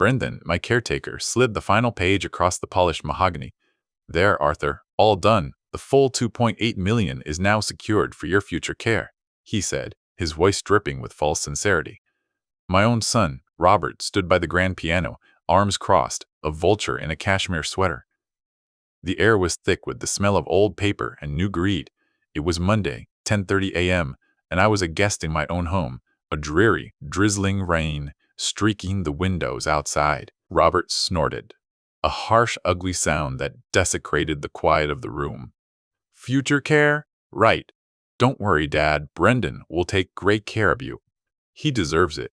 Brendan, my caretaker, slid the final page across the polished mahogany. There, Arthur, all done. The full 2.8 million is now secured for your future care, he said, his voice dripping with false sincerity. My own son, Robert, stood by the grand piano, arms crossed, a vulture in a cashmere sweater. The air was thick with the smell of old paper and new greed. It was Monday, 10:30 a.m., and I was a guest in my own home, a dreary, drizzling rain streaking the windows outside. Robert snorted, a harsh, ugly sound that desecrated the quiet of the room. Future care? Right. Don't worry, Dad. Brendan will take great care of you. He deserves it.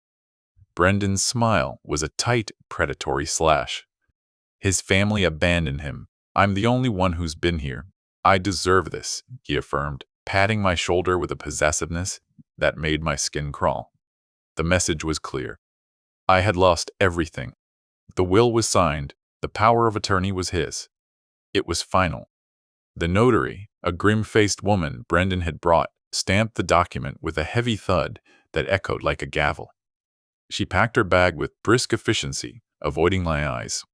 Brendan's smile was a tight, predatory slash. His family abandoned him. I'm the only one who's been here. I deserve this, he affirmed, patting my shoulder with a possessiveness that made my skin crawl. The message was clear. I had lost everything. The will was signed. The power of attorney was his. It was final. The notary, a grim-faced woman Brendan had brought, stamped the document with a heavy thud that echoed like a gavel. She packed her bag with brisk efficiency, avoiding my eyes.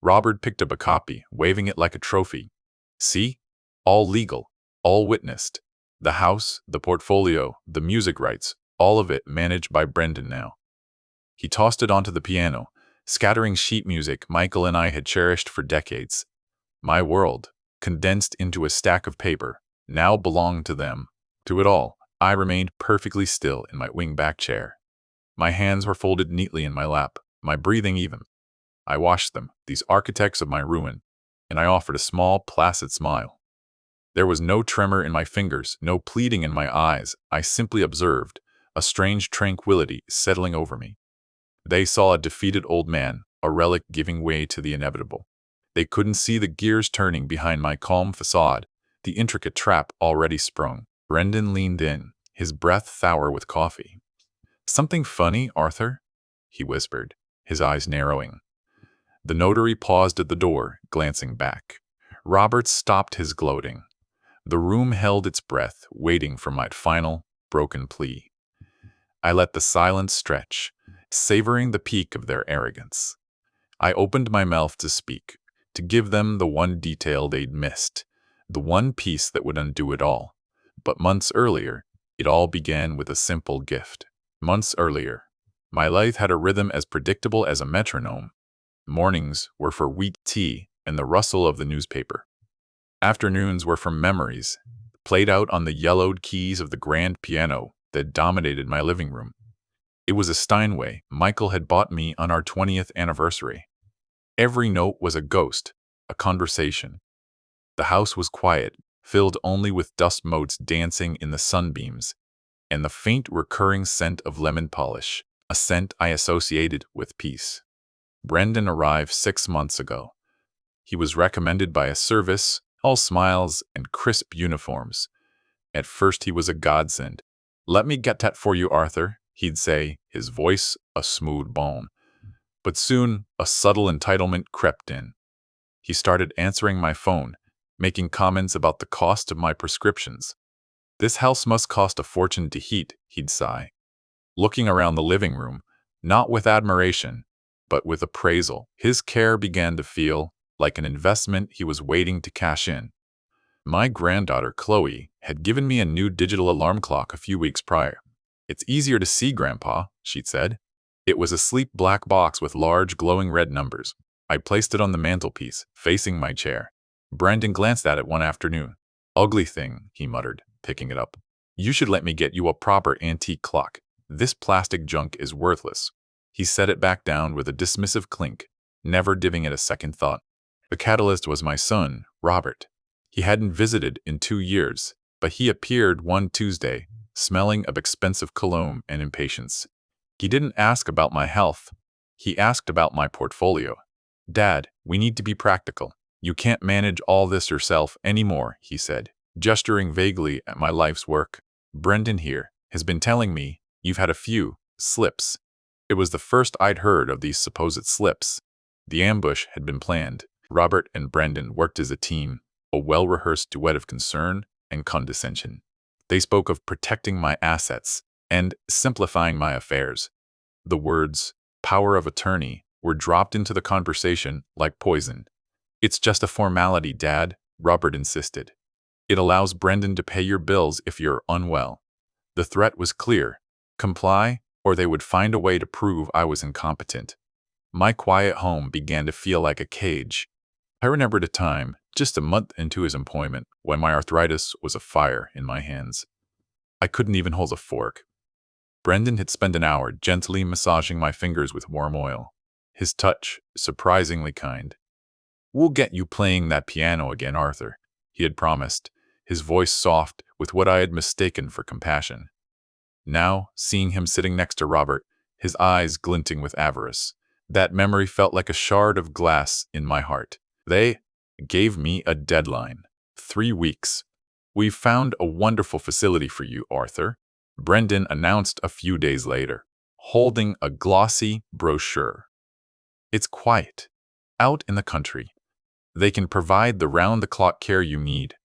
Robert picked up a copy, waving it like a trophy. See? All legal, all witnessed. The house, the portfolio, the music rights, all of it managed by Brendan now. He tossed it onto the piano, scattering sheet music Michael and I had cherished for decades. My world, condensed into a stack of paper, now belonged to them. To it all, I remained perfectly still in my wing-back chair. My hands were folded neatly in my lap, my breathing even. I watched them, these architects of my ruin, and I offered a small, placid smile. There was no tremor in my fingers, no pleading in my eyes. I simply observed, a strange tranquility settling over me. They saw a defeated old man, a relic giving way to the inevitable. They couldn't see the gears turning behind my calm facade, the intricate trap already sprung. Brendan leaned in, his breath sour with coffee. Something funny, Arthur? He whispered, his eyes narrowing. The notary paused at the door, glancing back. Robert stopped his gloating. The room held its breath, waiting for my final, broken plea. I let the silence stretch, savoring the peak of their arrogance. I opened my mouth to speak, to give them the one detail they'd missed, the one piece that would undo it all. But months earlier, it all began with a simple gift. Months earlier, my life had a rhythm as predictable as a metronome. Mornings were for wheat tea and the rustle of the newspaper. Afternoons were for memories, played out on the yellowed keys of the grand piano that dominated my living room. It was a Steinway Michael had bought me on our 20th anniversary. Every note was a ghost, a conversation. The house was quiet, filled only with dust motes dancing in the sunbeams, and the faint recurring scent of lemon polish, a scent I associated with peace. Brendan arrived 6 months ago. He was recommended by a service, all smiles and crisp uniforms. At first he was a godsend. "Let me get that for you, Arthur," he'd say, his voice a smooth bone. But soon a subtle entitlement crept in. He started answering my phone, making comments about the cost of my prescriptions. "This house must cost a fortune to heat," he'd sigh. Looking around the living room, not with admiration, but with appraisal, his care began to feel like an investment he was waiting to cash in. My granddaughter, Chloe, had given me a new digital alarm clock a few weeks prior. "It's easier to see, Grandpa," she'd said. It was a sleek black box with large, glowing red numbers. I placed it on the mantelpiece, facing my chair. Brendan glanced at it one afternoon. "Ugly thing," he muttered, picking it up. "You should let me get you a proper antique clock. This plastic junk is worthless." He set it back down with a dismissive clink, never giving it a second thought. The catalyst was my son, Robert. He hadn't visited in 2 years, but he appeared one Tuesday, smelling of expensive cologne and impatience. He didn't ask about my health. He asked about my portfolio. "Dad, we need to be practical. You can't manage all this yourself anymore," he said, gesturing vaguely at my life's work. "Brendan here has been telling me you've had a few slips." It was the first I'd heard of these supposed slips. The ambush had been planned. Robert and Brendan worked as a team, a well-rehearsed duet of concern and condescension. They spoke of protecting my assets and simplifying my affairs. The words, power of attorney, were dropped into the conversation like poison. "It's just a formality, Dad," Robert insisted. "It allows Brendan to pay your bills if you're unwell." The threat was clear: comply, or they would find a way to prove I was incompetent. My quiet home began to feel like a cage. I remembered a time, just a month into his employment, when my arthritis was a fire in my hands. I couldn't even hold a fork. Brendan had spent an hour gently massaging my fingers with warm oil, his touch surprisingly kind. "We'll get you playing that piano again, Arthur," he had promised, his voice soft with what I had mistaken for compassion. Now, seeing him sitting next to Robert, his eyes glinting with avarice, that memory felt like a shard of glass in my heart. They gave me a deadline: 3 weeks. "We've found a wonderful facility for you, Arthur," Brendan announced a few days later, holding a glossy brochure. "It's quiet, out in the country. They can provide the round-the-clock care you need."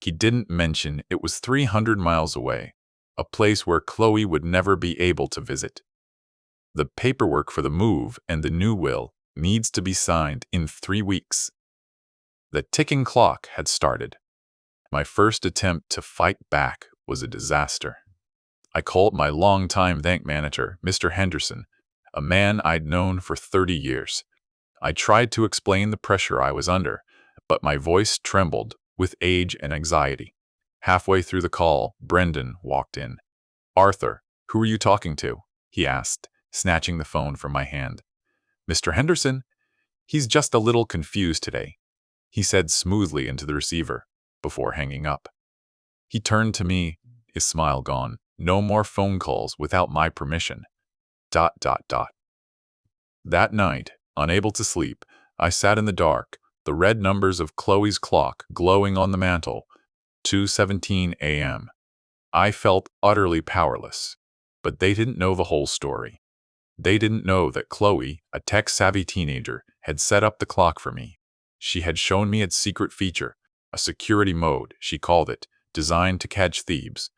He didn't mention it was 300 miles away, a place where Chloe would never be able to visit. "The paperwork for the move and the new will needs to be signed in 3 weeks. The ticking clock had started. My first attempt to fight back was a disaster. I called my longtime bank manager, Mr. Henderson, a man I'd known for 30 years. I tried to explain the pressure I was under, but my voice trembled with age and anxiety. Halfway through the call, Brendan walked in. "Arthur, who are you talking to?" he asked, snatching the phone from my hand. "Mr. Henderson. He's just a little confused today," he said smoothly into the receiver, before hanging up. He turned to me, his smile gone. "No more phone calls without my permission. ... That night, unable to sleep, I sat in the dark, the red numbers of Chloe's clock glowing on the mantel. 2:17 a.m. I felt utterly powerless. But they didn't know the whole story. They didn't know that Chloe, a tech-savvy teenager, had set up the clock for me. She had shown me its secret feature, a security mode, she called it, designed to catch thieves.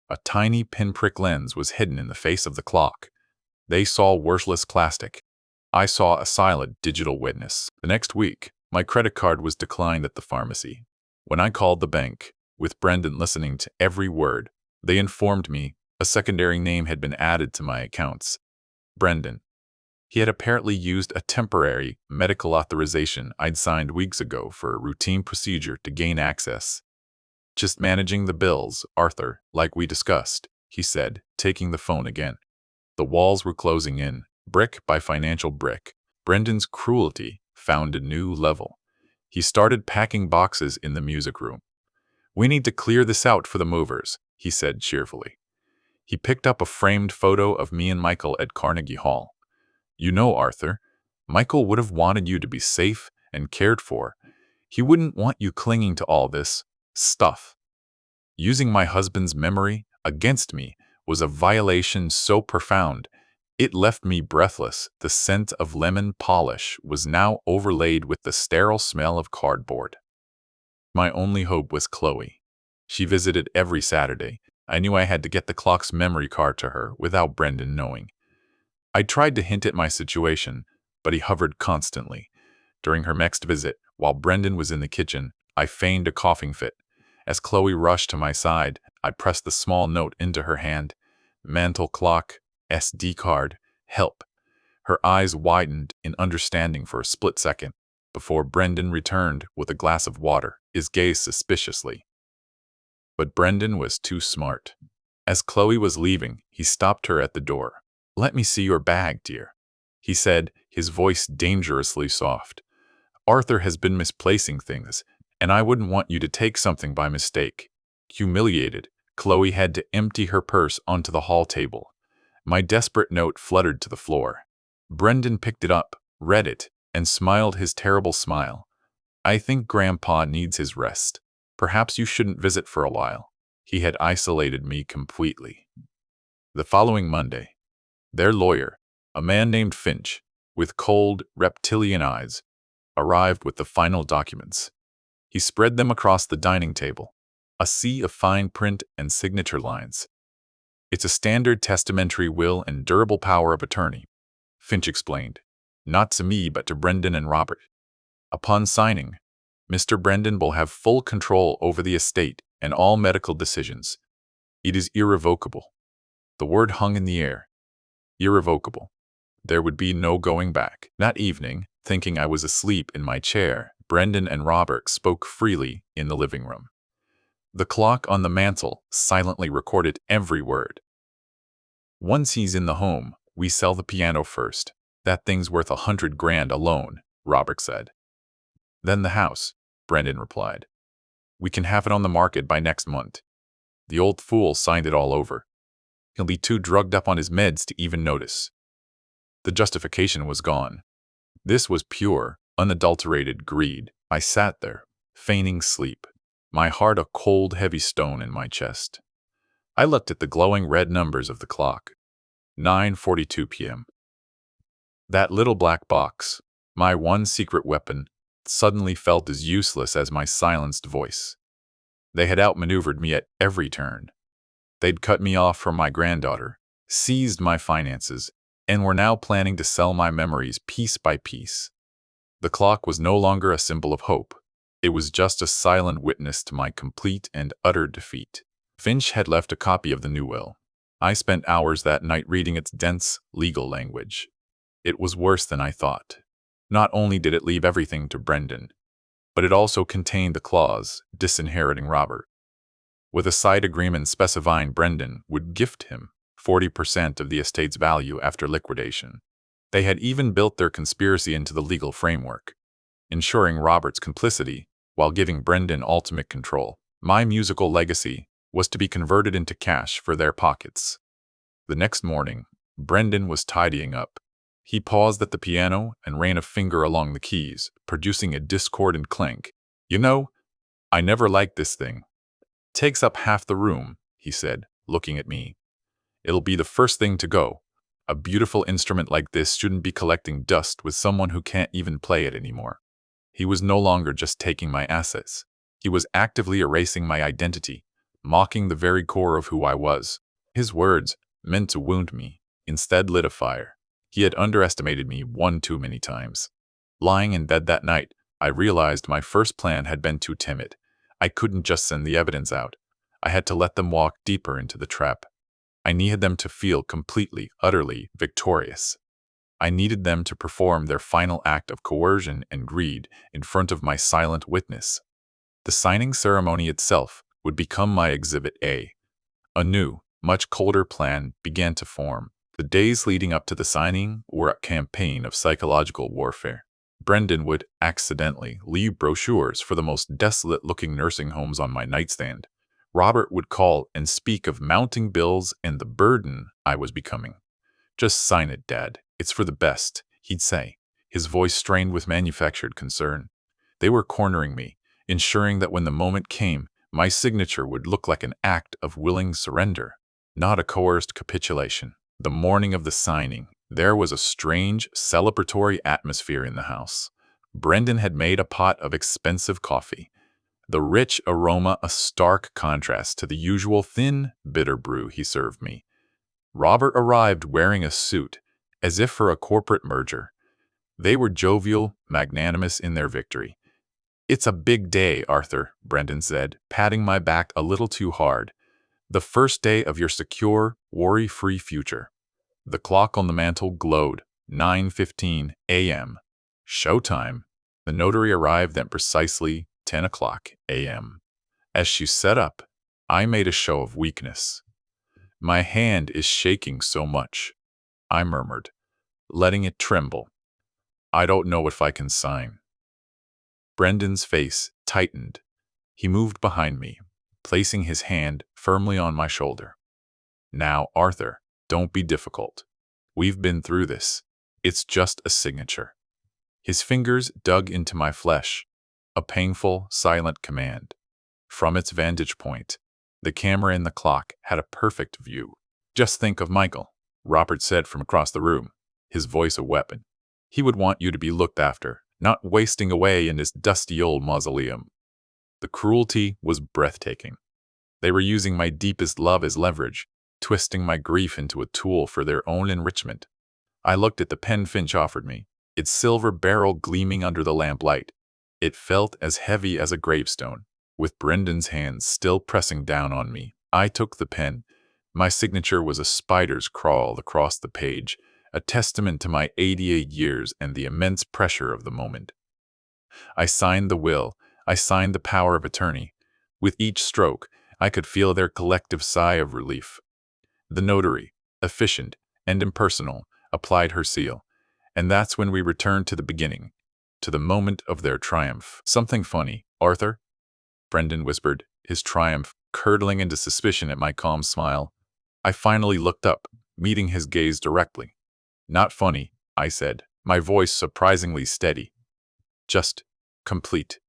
A tiny pinprick lens was hidden in the face of the clock. They saw worthless plastic. I saw a silent digital witness. The next week, my credit card was declined at the pharmacy. When I called the bank, with Brendan listening to every word, they informed me a secondary name had been added to my accounts: Brendan. He had apparently used a temporary medical authorization I'd signed weeks ago for a routine procedure to gain access. "Just managing the bills, Arthur, like we discussed," he said, taking the phone again. The walls were closing in, brick by financial brick. Brendan's cruelty found a new level. He started packing boxes in the music room. "We need to clear this out for the movers," he said cheerfully. He picked up a framed photo of me and Michael at Carnegie Hall. "You know, Arthur, Michael would have wanted you to be safe and cared for. He wouldn't want you clinging to all this stuff." Using my husband's memory against me was a violation so profound, it left me breathless. The scent of lemon polish was now overlaid with the sterile smell of cardboard. My only hope was Chloe. She visited every Saturday. I knew I had to get the clock's memory card to her without Brendan knowing. I tried to hint at my situation, but he hovered constantly. During her next visit, while Brendan was in the kitchen, I feigned a coughing fit. As Chloe rushed to my side, I pressed the small note into her hand. "Mantle clock, SD card, help." Her eyes widened in understanding for a split second, before Brendan returned with a glass of water, his gaze suspiciously. But Brendan was too smart. As Chloe was leaving, he stopped her at the door. "Let me see your bag, dear," he said, his voice dangerously soft. "Arthur has been misplacing things, and I wouldn't want you to take something by mistake." Humiliated, Chloe had to empty her purse onto the hall table. My desperate note fluttered to the floor. Brendan picked it up, read it, and smiled his terrible smile. "I think Grandpa needs his rest. Perhaps you shouldn't visit for a while." He had isolated me completely. The following Monday, their lawyer, a man named Finch, with cold, reptilian eyes, arrived with the final documents. He spread them across the dining table, a sea of fine print and signature lines. "It's a standard testamentary will and durable power of attorney," Finch explained. Not to me, but to Brendan and Robert. Upon signing, Mr. Brendan will have full control over the estate and all medical decisions. It is irrevocable. The word hung in the air. Irrevocable. There would be no going back. That evening, thinking I was asleep in my chair, Brendan and Robert spoke freely in the living room. The clock on the mantel silently recorded every word. Once he's in the home, we sell the piano first. That thing's worth $100 grand alone, Robert said. Then the house, Brendan replied. We can have it on the market by next month. The old fool signed it all over. He'll be too drugged up on his meds to even notice. The justification was gone. This was pure, unadulterated greed. I sat there, feigning sleep, my heart a cold, heavy stone in my chest. I looked at the glowing red numbers of the clock. 9:42 p.m. That little black box, my one secret weapon, suddenly felt as useless as my silenced voice. They had outmaneuvered me at every turn. They'd cut me off from my granddaughter, seized my finances, and were now planning to sell my memories piece by piece. The clock was no longer a symbol of hope. It was just a silent witness to my complete and utter defeat. Finch had left a copy of the new will. I spent hours that night reading its dense, legal language. It was worse than I thought. Not only did it leave everything to Brendan, but it also contained the clause disinheriting Robert, with a side agreement specifying Brendan would gift him 40% of the estate's value after liquidation. They had even built their conspiracy into the legal framework, ensuring Robert's complicity while giving Brendan ultimate control. My musical legacy was to be converted into cash for their pockets. The next morning, Brendan was tidying up. He paused at the piano and ran a finger along the keys, producing a discordant clank. You know, I never liked this thing. Takes up half the room, he said, looking at me. It'll be the first thing to go. A beautiful instrument like this shouldn't be collecting dust with someone who can't even play it anymore. He was no longer just taking my assets. He was actively erasing my identity, mocking the very core of who I was. His words, meant to wound me, instead lit a fire. He had underestimated me one too many times. Lying in bed that night, I realized my first plan had been too timid. I couldn't just send the evidence out. I had to let them walk deeper into the trap. I needed them to feel completely, utterly victorious. I needed them to perform their final act of coercion and greed in front of my silent witness. The signing ceremony itself would become my Exhibit A. A new, much colder plan began to form. The days leading up to the signing were a campaign of psychological warfare. Brendan would accidentally leave brochures for the most desolate-looking nursing homes on my nightstand. Robert would call and speak of mounting bills and the burden I was becoming. Just sign it, Dad. It's for the best, he'd say, his voice strained with manufactured concern. They were cornering me, ensuring that when the moment came, my signature would look like an act of willing surrender, not a coerced capitulation. The morning of the signing, there was a strange, celebratory atmosphere in the house. Brendan had made a pot of expensive coffee, the rich aroma a stark contrast to the usual thin, bitter brew he served me. Robert arrived wearing a suit, as if for a corporate merger. They were jovial, magnanimous in their victory. It's a big day, Arthur, Brendan said, patting my back a little too hard. The first day of your secure, worry-free future. The clock on the mantel glowed. 9:15 a.m. Showtime. The notary arrived at precisely 10 o'clock a.m. As she set up, I made a show of weakness. My hand is shaking so much, I murmured, letting it tremble. I don't know if I can sign. Brendan's face tightened. He moved behind me, placing his hand firmly on my shoulder. Now, Arthur, don't be difficult. We've been through this. It's just a signature. His fingers dug into my flesh, a painful, silent command. From its vantage point, the camera in the clock had a perfect view. Just think of Michael, Robert said from across the room, his voice a weapon. He would want you to be looked after, not wasting away in this dusty old mausoleum. The cruelty was breathtaking. They were using my deepest love as leverage, twisting my grief into a tool for their own enrichment. I looked at the pen Finch offered me. its silver barrel gleaming under the lamplight. It felt as heavy as a gravestone. With Brendan's hands still pressing down on me, I took the pen. My signature was a spider's crawl across the page, a testament to my 88 years and the immense pressure of the moment. I signed the will. I signed the power of attorney. With each stroke, I could feel their collective sigh of relief. The notary, efficient and impersonal, applied her seal. And that's when we returned to the beginning, to the moment of their triumph. "Something funny, Arthur?" Brendan whispered, his triumph curdling into suspicion at my calm smile. I finally looked up, meeting his gaze directly. "Not funny," I said, my voice surprisingly steady. "Just complete."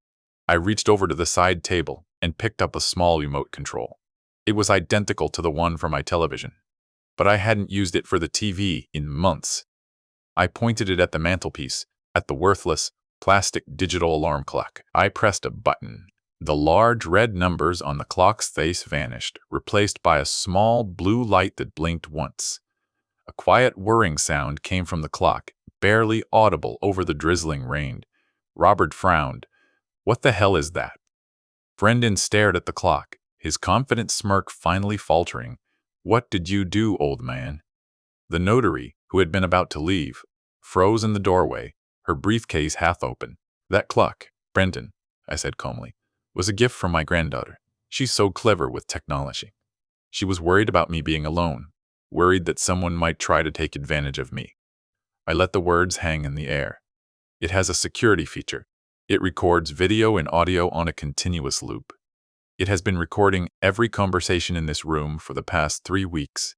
I reached over to the side table and picked up a small remote control. It was identical to the one for my television, but I hadn't used it for the TV in months. I pointed it at the mantelpiece, at the worthless, plastic digital alarm clock. I pressed a button. The large red numbers on the clock's face vanished, replaced by a small blue light that blinked once. A quiet whirring sound came from the clock, barely audible over the drizzling rain. Robert frowned. "What the hell is that?" Brendan stared at the clock, his confident smirk finally faltering. "What did you do, old man?" The notary, who had been about to leave, froze in the doorway, her briefcase half open. "That clock, Brendan," I said calmly, "was a gift from my granddaughter. She's so clever with technology. She was worried about me being alone, worried that someone might try to take advantage of me." I let the words hang in the air. "It has a security feature. It records video and audio on a continuous loop. It has been recording every conversation in this room for the past 3 weeks."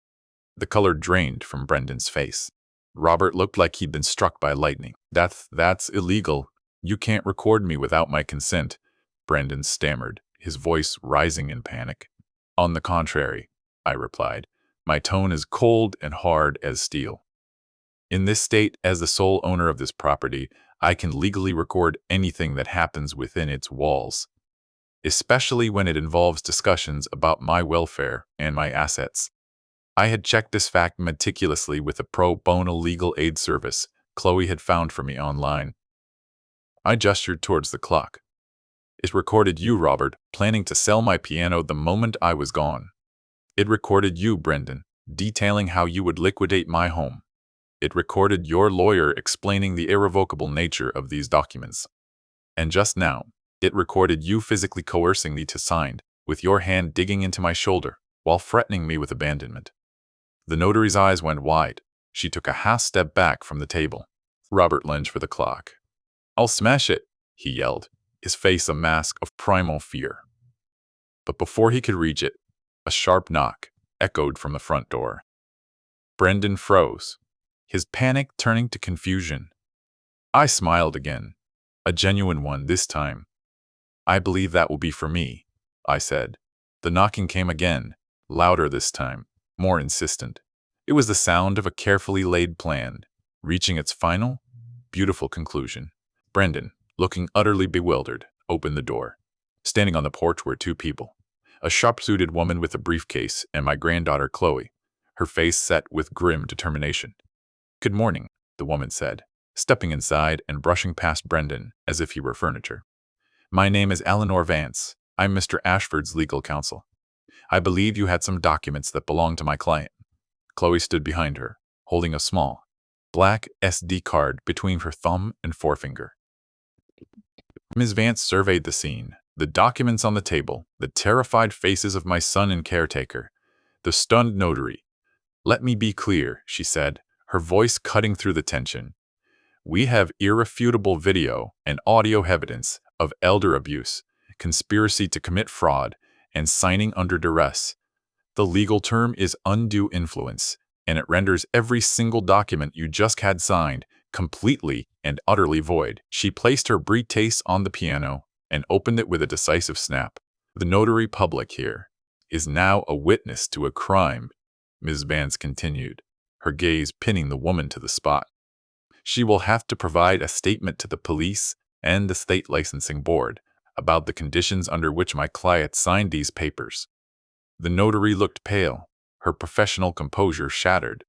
The color drained from Brendan's face. Robert looked like he'd been struck by lightning. That's illegal. You can't record me without my consent," Brendan stammered, his voice rising in panic. "On the contrary," I replied, my tone as cold and hard as steel. "In this state, as the sole owner of this property, I can legally record anything that happens within its walls, especially when it involves discussions about my welfare and my assets." I had checked this fact meticulously with a pro bono legal aid service Chloe had found for me online. I gestured towards the clock. "It recorded you, Robert, planning to sell my piano the moment I was gone. It recorded you, Brendan, detailing how you would liquidate my home. It recorded your lawyer explaining the irrevocable nature of these documents. And just now, it recorded you physically coercing me to sign, with your hand digging into my shoulder, while threatening me with abandonment." The notary's eyes went wide. She took a half step back from the table. Robert lunged for the clock. "I'll smash it," he yelled, his face a mask of primal fear. But before he could reach it, a sharp knock echoed from the front door. Brendan froze, his panic turning to confusion. I smiled again, a genuine one this time. "I believe that will be for me," I said. The knocking came again, louder this time, more insistent. It was the sound of a carefully laid plan, reaching its final, beautiful conclusion. Brendan, looking utterly bewildered, opened the door. Standing on the porch were 2 people, a sharp-suited woman with a briefcase and my granddaughter Chloe, her face set with grim determination. "Good morning," the woman said, stepping inside and brushing past Brendan as if he were furniture. "My name is Eleanor Vance. I'm Mr. Ashford's legal counsel. I believe you had some documents that belong to my client." Chloe stood behind her, holding a small, black SD card between her thumb and forefinger. Ms. Vance surveyed the scene, the documents on the table, the terrified faces of my son and caretaker, the stunned notary. "Let me be clear," she said, her voice cutting through the tension. "We have irrefutable video and audio evidence of elder abuse, conspiracy to commit fraud, and signing under duress. The legal term is undue influence, and it renders every single document you just had signed completely and utterly void." She placed her briefcase on the piano and opened it with a decisive snap. "The notary public here is now a witness to a crime," Ms. Vance continued, her gaze pinning the woman to the spot. "She will have to provide a statement to the police and the state licensing board about the conditions under which my client signed these papers." The notary looked pale, her professional composure shattered.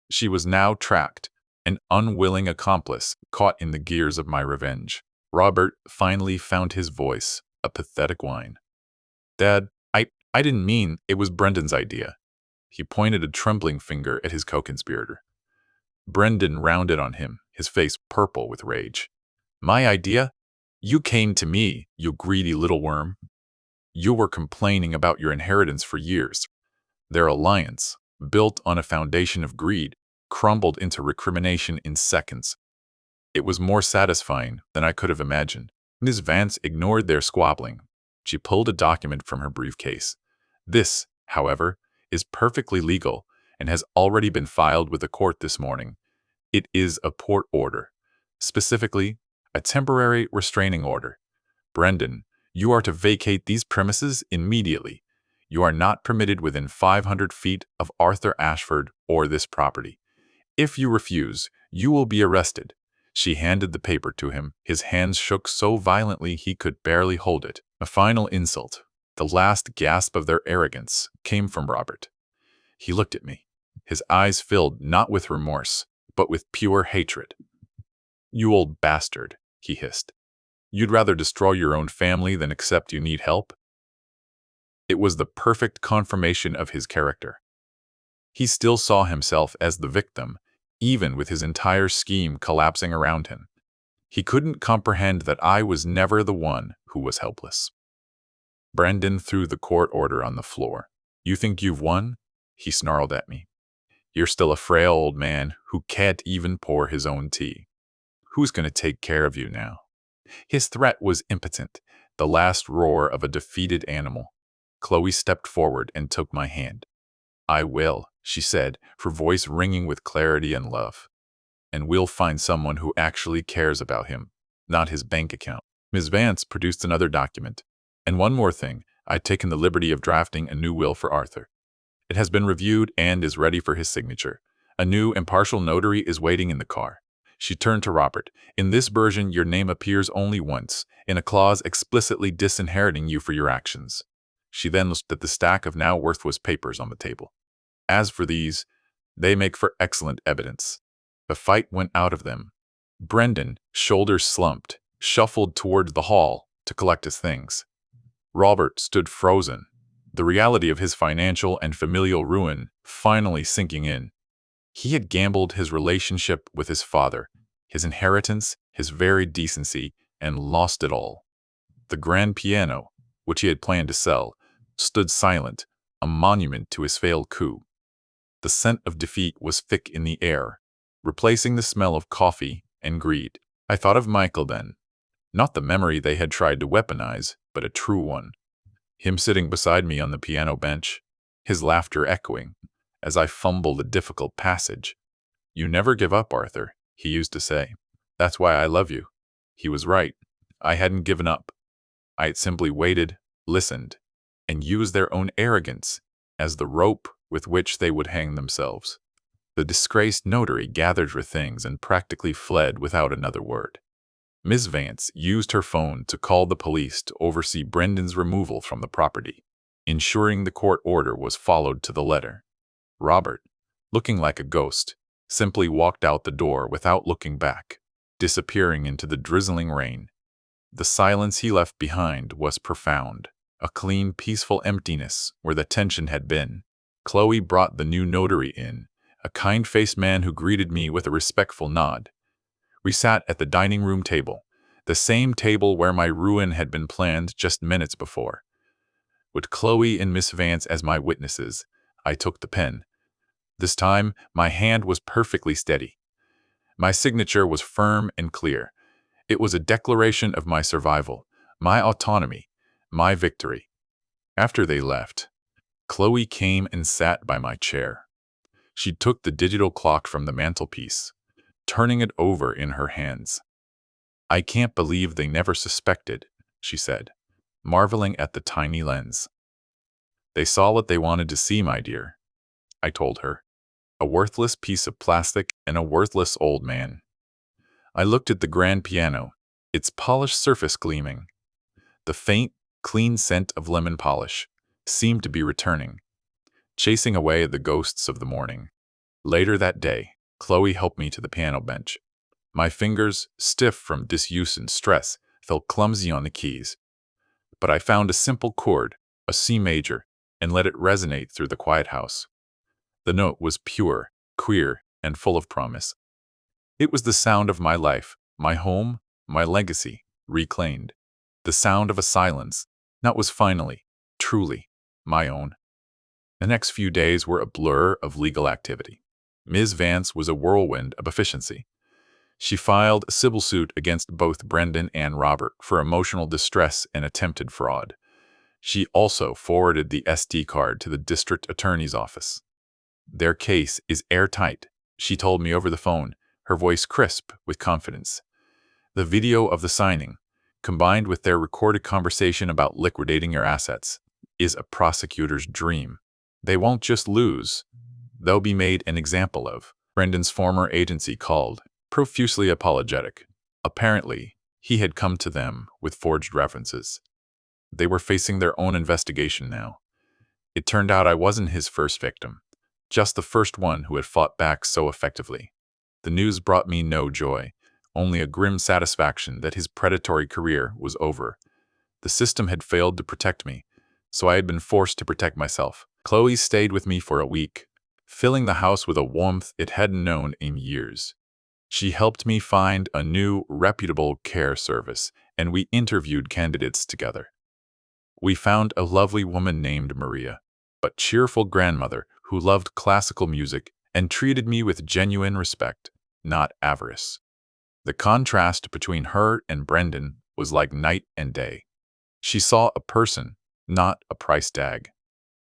She was now trapped, an unwilling accomplice caught in the gears of my revenge. Robert finally found his voice, a pathetic whine. Dad, I didn't mean it was Brendan's idea. He pointed a trembling finger at his co-conspirator. Brendan rounded on him, his face purple with rage. My idea? You came to me, you greedy little worm. You were complaining about your inheritance for years. Their alliance, built on a foundation of greed, crumbled into recrimination in seconds. It was more satisfying than I could have imagined. Ms. Vance ignored their squabbling. She pulled a document from her briefcase. This, however, is perfectly legal and has already been filed with the court this morning. It is a court order, specifically a temporary restraining order. Brendan, you are to vacate these premises immediately. You are not permitted within 500 feet of Arthur Ashford or this property. If you refuse, you will be arrested. She handed the paper to him. His hands shook so violently he could barely hold it. A final insult, the last gasp of their arrogance, came from Robert. He looked at me, his eyes filled not with remorse, but with pure hatred. You old bastard, he hissed. You'd rather destroy your own family than accept you need help? It was the perfect confirmation of his character. He still saw himself as the victim, even with his entire scheme collapsing around him. He couldn't comprehend that I was never the one who was helpless. Brendan threw the court order on the floor. You think you've won? He snarled at me. You're still a frail old man who can't even pour his own tea. Who's going to take care of you now? His threat was impotent, the last roar of a defeated animal. Chloe stepped forward and took my hand. I will, she said, her voice ringing with clarity and love. And we'll find someone who actually cares about him, not his bank account. Ms. Vance produced another document. And one more thing, I'd taken the liberty of drafting a new will for Arthur. It has been reviewed and is ready for his signature. A new impartial notary is waiting in the car. She turned to Robert. In this version, your name appears only once, in a clause explicitly disinheriting you for your actions. She then looked at the stack of now worthless papers on the table. As for these, they make for excellent evidence. The fight went out of them. Brendan, shoulders slumped, shuffled toward the hall to collect his things. Robert stood frozen, the reality of his financial and familial ruin finally sinking in. He had gambled his relationship with his father, his inheritance, his very decency, and lost it all. The grand piano, which he had planned to sell, stood silent, a monument to his failed coup. The scent of defeat was thick in the air, replacing the smell of coffee and greed. I thought of Michael then, not the memory they had tried to weaponize, but a true one. Him sitting beside me on the piano bench, his laughter echoing, as I fumbled a difficult passage. You never give up, Arthur, he used to say. That's why I love you. He was right. I hadn't given up. I had simply waited, listened, and used their own arrogance as the rope with which they would hang themselves. The disgraced notary gathered her things and practically fled without another word. Ms. Vance used her phone to call the police to oversee Brendan's removal from the property, ensuring the court order was followed to the letter. Robert, looking like a ghost, simply walked out the door without looking back, disappearing into the drizzling rain. The silence he left behind was profound, a clean, peaceful emptiness where the tension had been. Chloe brought the new notary in, a kind-faced man who greeted me with a respectful nod. We sat at the dining room table, the same table where my ruin had been planned just minutes before. With Chloe and Miss Vance as my witnesses, I took the pen. This time, my hand was perfectly steady. My signature was firm and clear. It was a declaration of my survival, my autonomy, my victory. After they left, Chloe came and sat by my chair. She took the digital clock from the mantelpiece, turning it over in her hands. I can't believe they never suspected, she said, marveling at the tiny lens. They saw what they wanted to see, my dear, I told her. A worthless piece of plastic and a worthless old man. I looked at the grand piano, its polished surface gleaming. The faint, clean scent of lemon polish seemed to be returning, chasing away the ghosts of the morning. Later that day, Chloe helped me to the piano bench. My fingers, stiff from disuse and stress, felt clumsy on the keys. But I found a simple chord, a C major, and let it resonate through the quiet house. The note was pure, queer, and full of promise. It was the sound of my life, my home, my legacy, reclaimed. The sound of a silence that was finally, truly, my own. The next few days were a blur of legal activity. Ms. Vance was a whirlwind of efficiency. She filed a civil suit against both Brendan and Robert for emotional distress and attempted fraud. She also forwarded the SD card to the district attorney's office. Their case is airtight, she told me over the phone, her voice crisp with confidence. The video of the signing, combined with their recorded conversation about liquidating your assets, is a prosecutor's dream. They won't just lose, they'll be made an example of. Brendan's former agency called, profusely apologetic. Apparently, he had come to them with forged references. They were facing their own investigation now. It turned out I wasn't his first victim, just the first one who had fought back so effectively. The news brought me no joy, only a grim satisfaction that his predatory career was over. The system had failed to protect me, so I had been forced to protect myself. Chloe stayed with me for a week, filling the house with a warmth it hadn't known in years. She helped me find a new, reputable care service, and we interviewed candidates together. We found a lovely woman named Maria, a cheerful grandmother who loved classical music and treated me with genuine respect, not avarice. The contrast between her and Brendan was like night and day. She saw a person, not a price tag.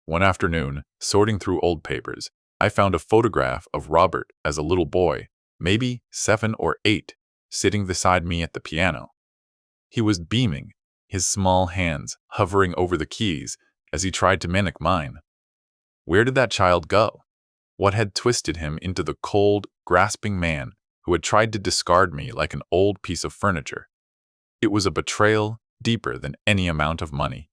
One afternoon, sorting through old papers, I found a photograph of Robert as a little boy, maybe 7 or 8, sitting beside me at the piano. He was beaming, his small hands hovering over the keys as he tried to mimic mine. Where did that child go? What had twisted him into the cold, grasping man who had tried to discard me like an old piece of furniture? It was a betrayal deeper than any amount of money.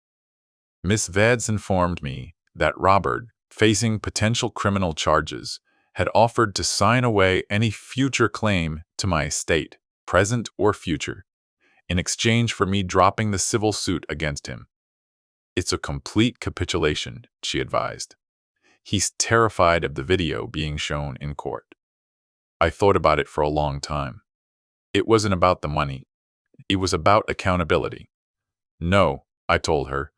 Miss Vance informed me that Robert, facing potential criminal charges, had offered to sign away any future claim to my estate, present or future, in exchange for me dropping the civil suit against him. It's a complete capitulation, she advised. He's terrified of the video being shown in court. I thought about it for a long time. It wasn't about the money. It was about accountability. No, I told her.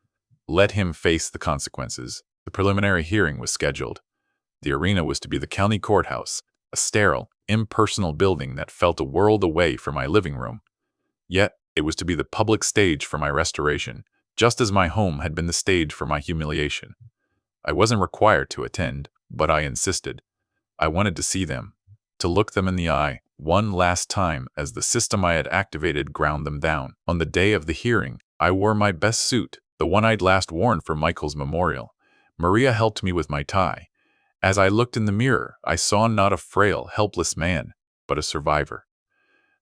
Let him face the consequences. The preliminary hearing was scheduled. The arena was to be the county courthouse, a sterile, impersonal building that felt a world away from my living room. Yet, it was to be the public stage for my restoration, just as my home had been the stage for my humiliation. I wasn't required to attend, but I insisted. I wanted to see them, to look them in the eye one last time as the system I had activated ground them down. On the day of the hearing, I wore my best suit, the one I'd last worn for Michael's memorial. Maria helped me with my tie. As I looked in the mirror, I saw not a frail, helpless man, but a survivor.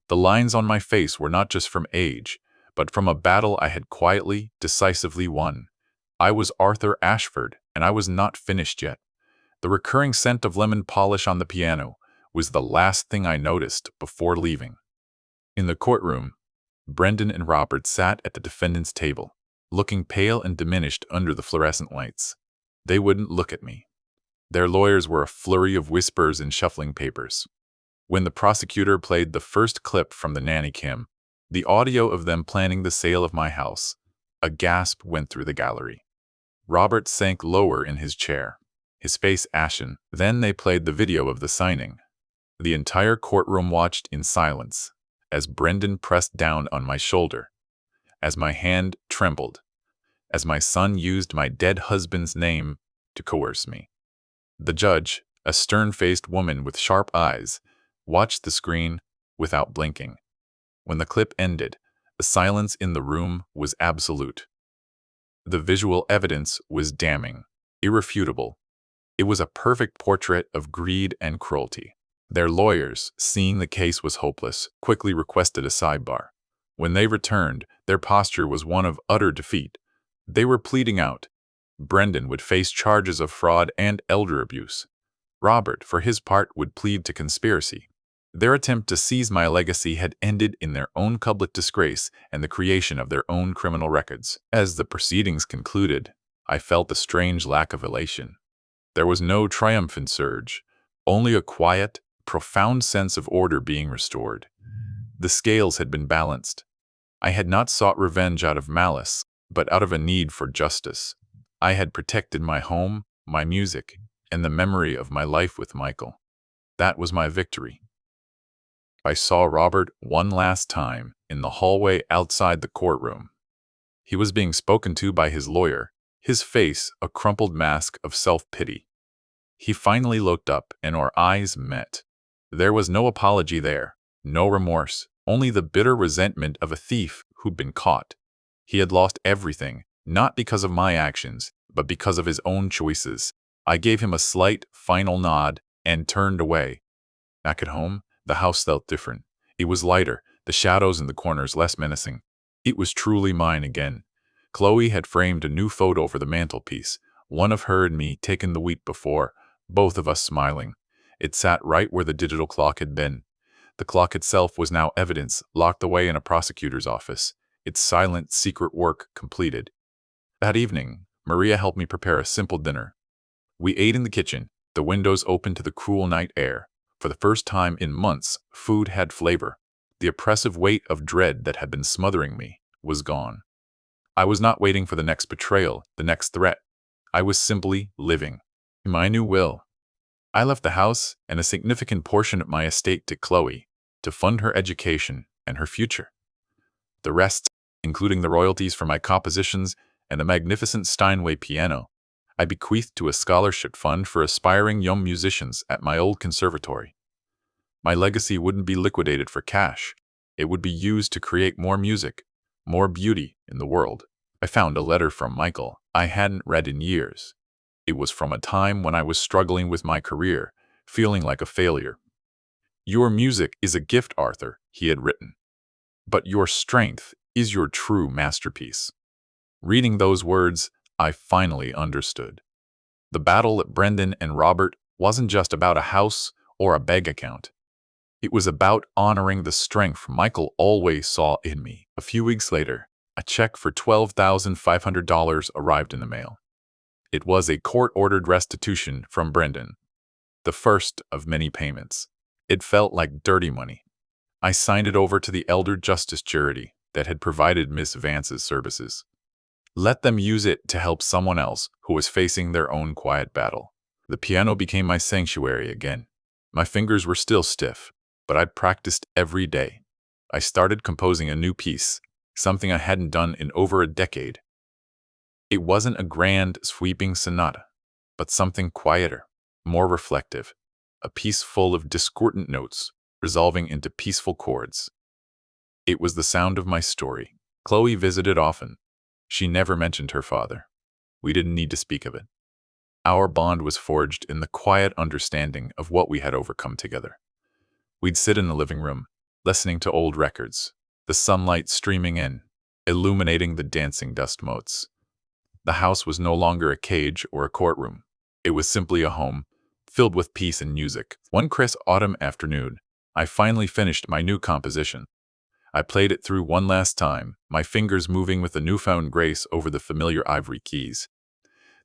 The lines on my face were not just from age, but from a battle I had quietly, decisively won. I was Arthur Ashford, and I was not finished yet. The recurring scent of lemon polish on the piano was the last thing I noticed before leaving. In the courtroom, Brendan and Robert sat at the defendant's table, looking pale and diminished under the fluorescent lights. They wouldn't look at me. Their lawyers were a flurry of whispers and shuffling papers. When the prosecutor played the first clip from the Nanny cam, the audio of them planning the sale of my house, a gasp went through the gallery. Robert sank lower in his chair, his face ashen. Then they played the video of the signing. The entire courtroom watched in silence as Brendan pressed down on my shoulder, as my hand trembled, as my son used my dead husband's name to coerce me. The judge, a stern-faced woman with sharp eyes, watched the screen without blinking. When the clip ended, the silence in the room was absolute. The visual evidence was damning, irrefutable. It was a perfect portrait of greed and cruelty. Their lawyers, seeing the case was hopeless, quickly requested a sidebar. When they returned, their posture was one of utter defeat. They were pleading out. Brendan would face charges of fraud and elder abuse. Robert, for his part, would plead to conspiracy. Their attempt to seize my legacy had ended in their own public disgrace and the creation of their own criminal records. As the proceedings concluded, I felt a strange lack of elation. There was no triumphant surge, only a quiet, profound sense of order being restored. The scales had been balanced. I had not sought revenge out of malice, but out of a need for justice. I had protected my home, my music, and the memory of my life with Michael. That was my victory. I saw Robert one last time in the hallway outside the courtroom. He was being spoken to by his lawyer, his face a crumpled mask of self-pity. He finally looked up and our eyes met. There was no apology there, no remorse, only the bitter resentment of a thief who'd been caught. He had lost everything, not because of my actions, but because of his own choices. I gave him a slight, final nod and turned away. Back at home, the house felt different. It was lighter, the shadows in the corners less menacing. It was truly mine again. Chloe had framed a new photo over the mantelpiece, one of her and me taken the week before, both of us smiling. It sat right where the digital clock had been. The clock itself was now evidence, locked away in a prosecutor's office, its silent, secret work completed. That evening, Maria helped me prepare a simple dinner. We ate in the kitchen, the windows open to the cool night air. For the first time in months, food had flavor. The oppressive weight of dread that had been smothering me was gone. I was not waiting for the next betrayal, the next threat. I was simply living. My new will. I left the house and a significant portion of my estate to Chloe, to fund her education and her future. The rest, including the royalties for my compositions and the magnificent Steinway piano, I bequeathed to a scholarship fund for aspiring young musicians at my old conservatory. My legacy wouldn't be liquidated for cash. It would be used to create more music, more beauty in the world. I found a letter from Michael I hadn't read in years. It was from a time when I was struggling with my career, feeling like a failure. "Your music is a gift, Arthur," he had written. "But your strength is your true masterpiece." Reading those words, I finally understood. The battle at Brendan and Robert wasn't just about a house or a bank account. It was about honoring the strength Michael always saw in me. A few weeks later, a check for $12,500 arrived in the mail. It was a court-ordered restitution from Brendan, the first of many payments. It felt like dirty money. I signed it over to the Elder Justice charity that had provided Miss Vance's services. Let them use it to help someone else who was facing their own quiet battle. The piano became my sanctuary again. My fingers were still stiff, but I'd practiced every day. I started composing a new piece, something I hadn't done in over a decade. It wasn't a grand, sweeping sonata, but something quieter, more reflective, a piece full of discordant notes, resolving into peaceful chords. It was the sound of my story. Chloe visited often. She never mentioned her father. We didn't need to speak of it. Our bond was forged in the quiet understanding of what we had overcome together. We'd sit in the living room, listening to old records, the sunlight streaming in, illuminating the dancing dust motes. The house was no longer a cage or a courtroom. It was simply a home, filled with peace and music. One crisp autumn afternoon, I finally finished my new composition. I played it through one last time, my fingers moving with a newfound grace over the familiar ivory keys.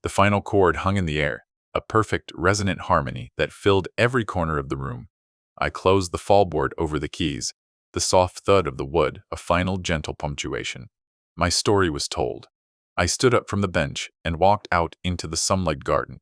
The final chord hung in the air, a perfect, resonant harmony that filled every corner of the room. I closed the fallboard over the keys, the soft thud of the wood, a final gentle punctuation. My story was told. I stood up from the bench and walked out into the sunlit garden.